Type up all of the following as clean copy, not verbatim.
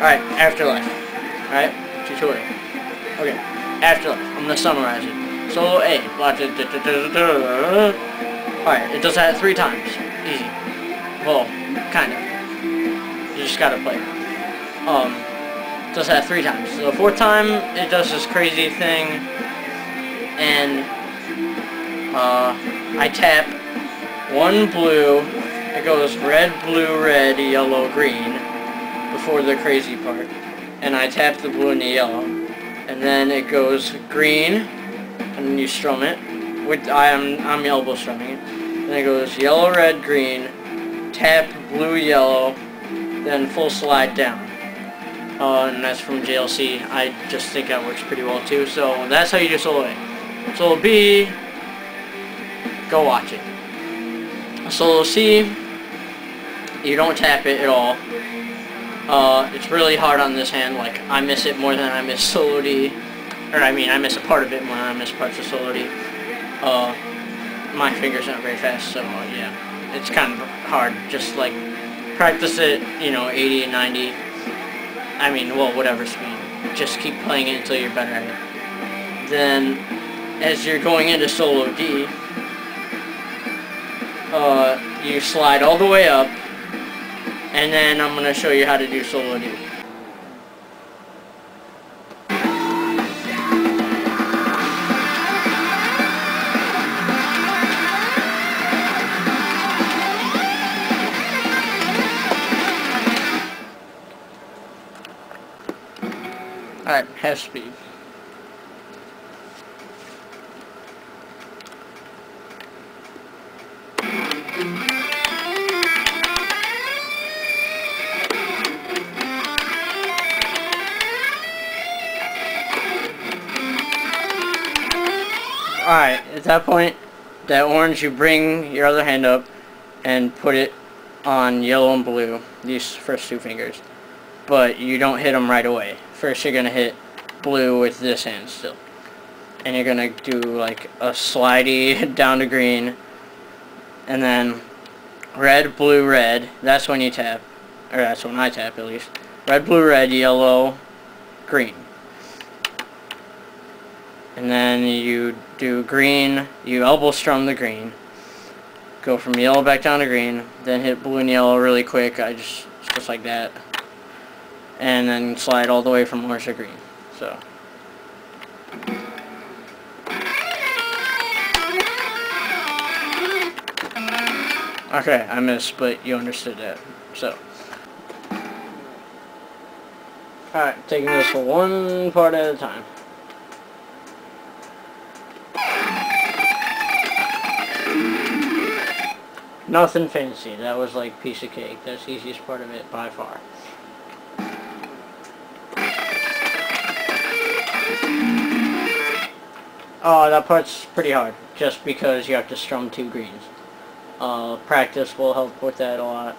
Alright, Afterlife. Alright, tutorial. Okay, Afterlife. I'm gonna summarize it. Solo A. Alright, it does that 3 times. Easy. Well, kind of. You just gotta play it. It does that 3 times. So the 4th time, it does this crazy thing, and I tap 1 blue. It goes red, blue, red, yellow, green before the crazy part, and I tap the blue and the yellow, and then it goes green, and then you strum it. I'm elbow strumming it. Then it goes yellow, red, green, tap blue, yellow, then full slide down. And that's from JLC. I just think that works pretty well too. So that's how you do solo A. Solo B, go watch it. Solo C, you don't tap it at all. It's really hard on this hand. Like, I miss it more than I miss solo D. Or I mean, I miss a part of it more than I miss parts of solo D. My fingers aren't very fast, so yeah, it's kind of hard. Just like practice it, you know, 80 and 90. I mean, well, whatever speed. Just keep playing it until you're better at it. Then, as you're going into solo D, you slide all the way up, and then I'm going to show you how to do solo D. Alright, half speed. Alright, at that point, that orange, you bring your other hand up and put it on yellow and blue, these first 2 fingers. But you don't hit them right away. First you're going to hit blue with this hand still. And you're going to do like a slidey down to green. And then red, blue, red. That's when you tap. Or that's when I tap at least. Red, blue, red, yellow, green. And then you do green. You elbow strum the green. Go from yellow back down to green. Then hit blue and yellow really quick. Just like that. And then slide all the way from orange to green. So. Okay, I missed, but you understood that. So. Alright, taking this one part at a time. Nothing fancy. That was like piece of cake. That's the easiest part of it by far. Oh, that part's pretty hard, just because you have to strum 2 greens. Practice will help with that a lot.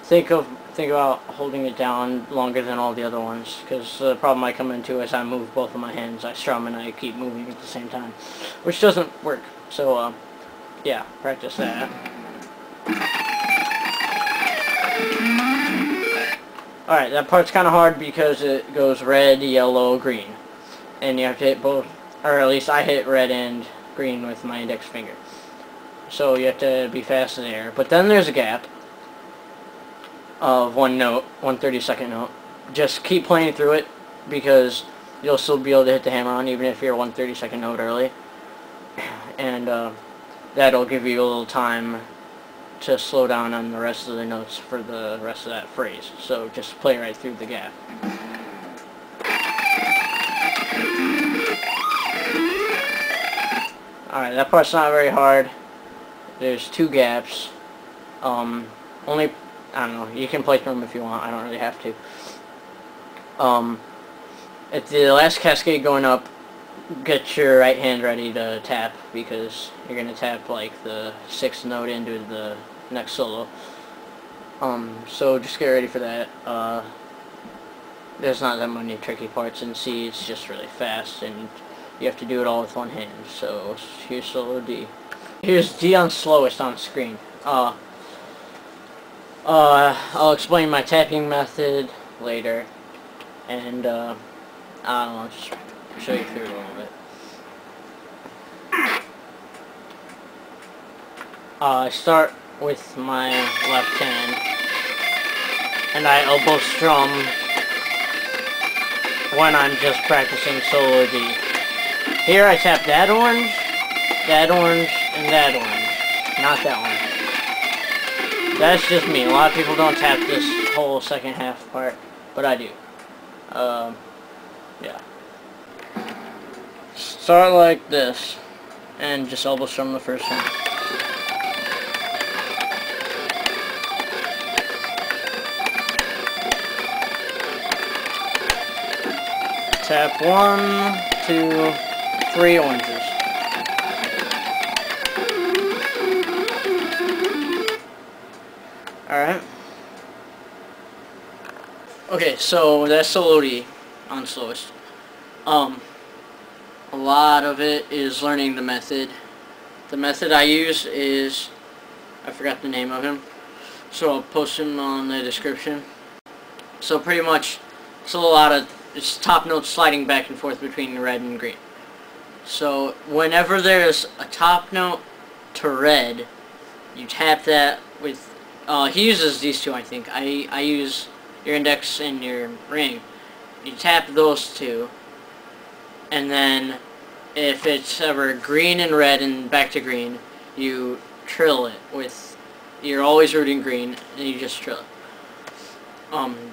Think about holding it down longer than all the other ones, because the problem I come into is I move both of my hands, I strum and I keep moving at the same time, which doesn't work. So, yeah, practice that. Alright, that part's kind of hard because it goes red, yellow, green, and you have to hit both. Or at least I hit red and green with my index finger. So you have to be fast there. But then there's a gap of 1 note, 1 30-second note. Just keep playing through it, because you'll still be able to hit the hammer on even if you're 1 30-second note early. And that'll give you a little time to slow down on the rest of the notes for the rest of that phrase. So just play right through the gap. Alright, that part's not very hard. There's 2 gaps. Only, I don't know, you can play through them if you want, I don't really have to. At the last cascade going up, get your right hand ready to tap, because you're going to tap like the 6th note into the next solo. So just get ready for that. There's not that many tricky parts in C, it's just really fast, and you have to do it all with 1 hand. So here's solo D. Here's D on slowest on screen. I'll explain my tapping method later, and I don't know, just show you through it a little bit. I start with my left hand, and I elbow strum when I'm just practicing solo D. Here I tap that orange, and that orange. Not that one. That's just me. A lot of people don't tap this whole second half part, but I do. Yeah. Start like this, and just elbow strum the first one. Tap 1, 2, 3 oranges. Alright. Okay, so that's solo D on slowest. A lot of it is learning the method. The method I use is, I forgot the name of him, so I'll post him on the description. So pretty much, it's a lot of, it's top notes sliding back and forth between red and green. So whenever there's a top note to red, you tap that with, he uses these two I think. I use your index and your ring. You tap those two, and then if it's ever green and red and back to green, you trill it with, you're always rooting green, and you just trill it.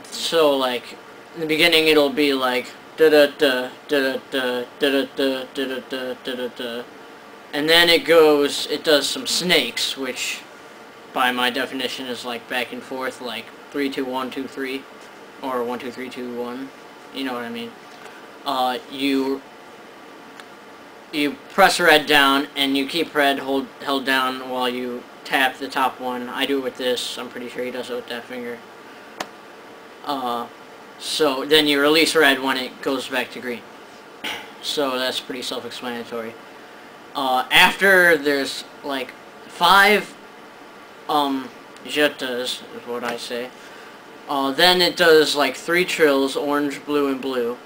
So like, in the beginning it'll be like da da da da da da da da da da da, and then it does some snakes, which by my definition is like back and forth, like 3 2 1 2 3, or 1 2 3 2 1. You know what I mean? You press red down and you keep red held down while you tap the top one. I do it with this. I'm pretty sure he does it with that finger. So then you release red when it goes back to green. So that's pretty self-explanatory. After there's like 5 jetas, is what I say. Then it does like 3 trills, orange, blue, and blue.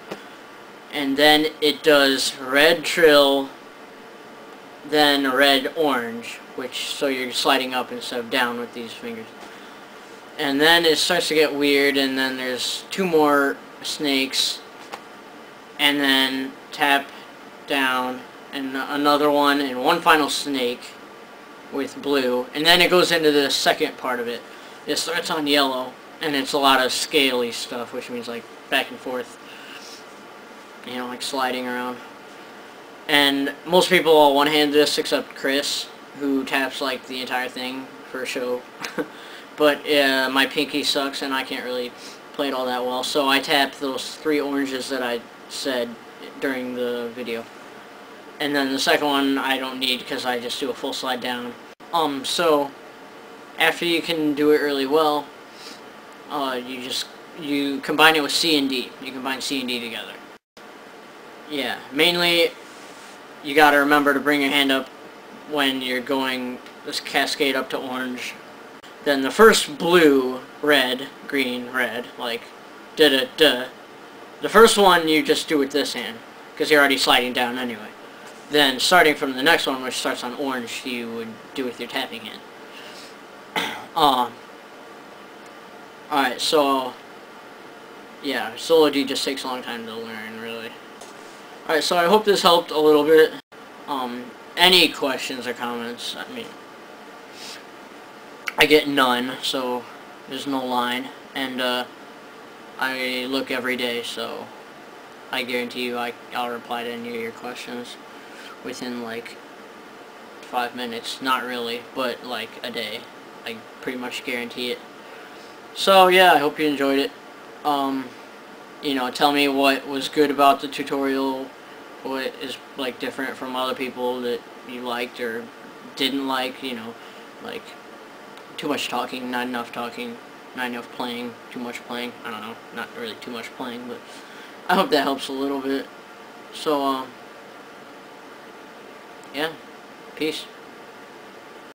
And then it does red trill, then red, orange, which, so you're sliding up instead of down with these fingers. And then it starts to get weird, and then there's 2 more snakes, and then tap down, and another one, and 1 final snake with blue, and then it goes into the second part of it. It starts on yellow, and it's a lot of scaly stuff, which means like back and forth, you know, like sliding around. And most people all one-hand this except Chris, who taps like the entire thing for show. But my pinky sucks and I can't really play it all that well, so I tap those 3 oranges that I said during the video. And then the second one I don't need because I just do a full slide down. So after you can do it really well, you combine it with C and D. You combine C and D together. Yeah, mainly you gotta remember to bring your hand up when you're going this cascade up to orange. Then the first blue, red, green, red, like da-da-da. The first one you just do with this hand, because you're already sliding down anyway. Then starting from the next one, which starts on orange, you would do with your tapping hand. Alright, so yeah, solo D just takes a long time to learn, really. Alright, so I hope this helped a little bit. Any questions or comments, I mean, I get none, so there's no line, and I look every day, so I guarantee you I'll reply to any of your questions within like 5 minutes. Not really, but like a day. I pretty much guarantee it. So yeah, I hope you enjoyed it. You know, tell me what was good about the tutorial, what is like different from other people that you liked or didn't like, you know, like too much talking, not enough talking, not enough playing, too much playing. I don't know, not really too much playing, but I hope that helps a little bit. So, yeah, peace.